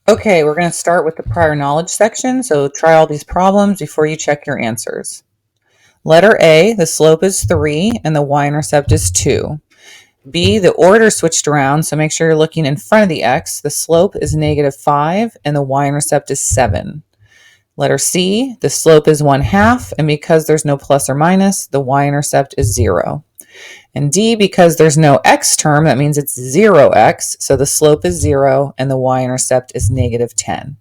Okay, we're going to start with the prior knowledge section, so try all these problems before you check your answers. Letter A, the slope is 3 and the y-intercept is 2. B, the order switched around, so make sure you're looking in front of the x. The slope is -5 and the y-intercept is 7. Letter C, the slope is 1/2, and because there's no plus or minus, the y-intercept is 0. And D, because there's no x term, that means it's 0x, so the slope is 0 and the y-intercept is -10.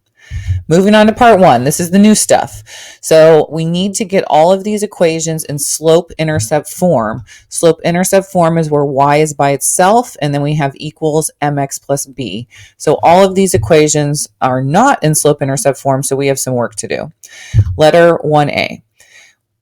Moving on to part 1, this is the new stuff. So we need to get all of these equations in slope-intercept form. Slope-intercept form is where y is by itself, and then we have equals mx plus b. So all of these equations are not in slope-intercept form, so we have some work to do. Letter 1a.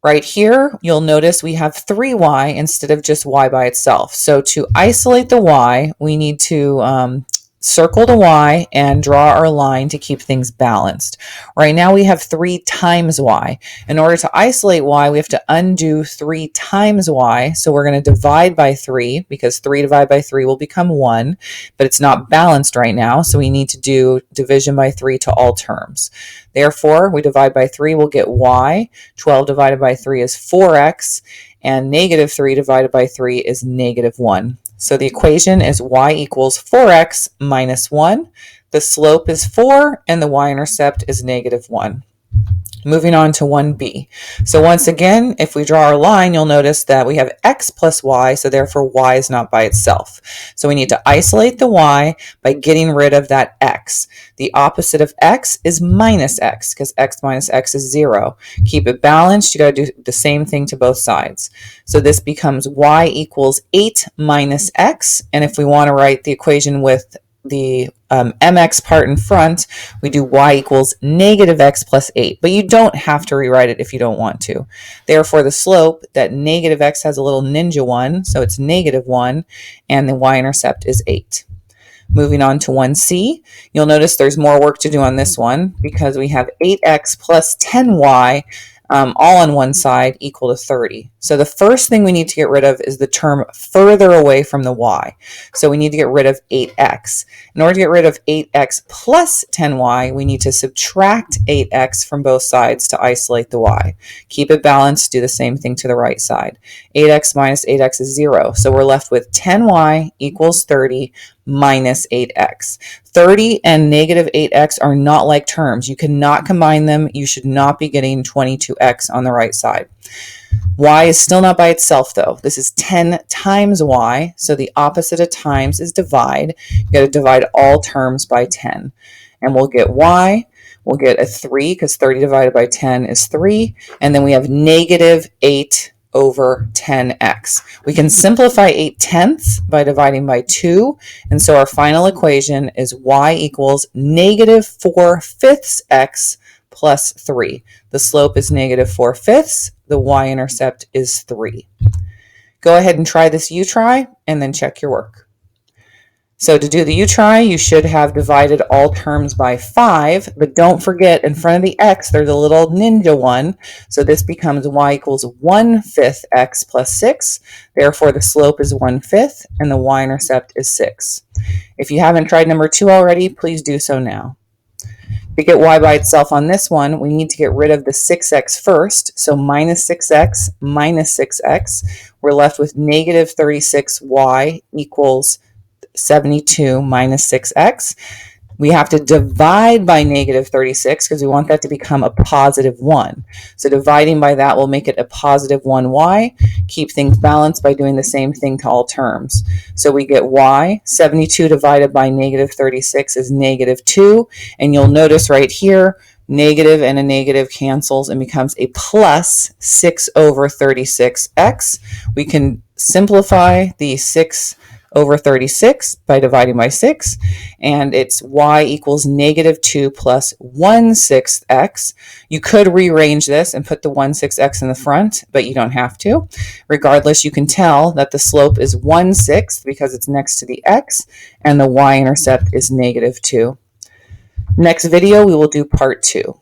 Right here, you'll notice we have 3y instead of just y by itself. So to isolate the y, we need to circle the y and draw our line to keep things balanced. Right now we have 3 times y. In order to isolate y, we have to undo 3 times y. So we're going to divide by 3 because 3 divided by 3 will become 1, but it's not balanced right now. So we need to do division by 3 to all terms. Therefore, we divide by 3, we'll get y. 12 divided by 3 is 4x, and -3 divided by 3 is -1. So the equation is y equals 4x minus 1. The slope is 4 and the y-intercept is -1. Moving on to 1b. So once again, if we draw our line, you'll notice that we have x plus y, so therefore y is not by itself. So we need to isolate the y by getting rid of that x. The opposite of x is minus x, because x minus x is 0. Keep it balanced. You got to do the same thing to both sides. So this becomes y equals 8 minus x. And if we want to write the equation with the mx part in front, we do y equals -x plus 8. But you don't have to rewrite it if you don't want to. Therefore, the slope, that -x has a little ninja 1, so it's -1, and the y-intercept is 8. Moving on to 1c, you'll notice there's more work to do on this one because we have 8x plus 10y all on one side equal to 30. So the first thing we need to get rid of is the term further away from the y. So we need to get rid of 8x. In order to get rid of 8x plus 10y, we need to subtract 8x from both sides to isolate the y. Keep it balanced, do the same thing to the right side. 8x minus 8x is 0. So we're left with 10y equals 30 minus 8x. 30 and -8x are not like terms. You cannot combine them. You should not be getting 22x on the right side. Y is still not by itself though. This is 10 times y, so the opposite of times is divide. You got to divide all terms by 10. And we'll get y, we'll get a 3 because 30 divided by 10 is 3, and then we have -8 over 10x. We can simplify 8/10 by dividing by 2, and so our final equation is y equals -4/5 x plus 3. The slope is -4/5. The y-intercept is 3. Go ahead and try this U-try, and then check your work. So to do the U-try, you should have divided all terms by 5, but don't forget in front of the x, there's a little ninja 1, so this becomes y equals 1/5 x plus 6. Therefore, the slope is 1/5, and the y-intercept is 6. If you haven't tried number 2 already, please do so now. To get y by itself on this one, we need to get rid of the 6x first. So minus 6x minus 6x. We're left with -36y equals 72 minus 6x. We have to divide by -36 because we want that to become a positive 1. So dividing by that will make it a positive 1y. Keep things balanced by doing the same thing to all terms. So we get y, 72 divided by -36 is -2. And you'll notice right here, negative and a negative cancels and becomes a plus 6 over 36x. We can simplify the 6 over 36 by dividing by 6, and it's y equals -2 plus 1/6 x. You could rearrange this and put the 1/6 x in the front, but you don't have to. Regardless, you can tell that the slope is 1/6 because it's next to the x, and the y-intercept is -2. Next video, we will do part 2.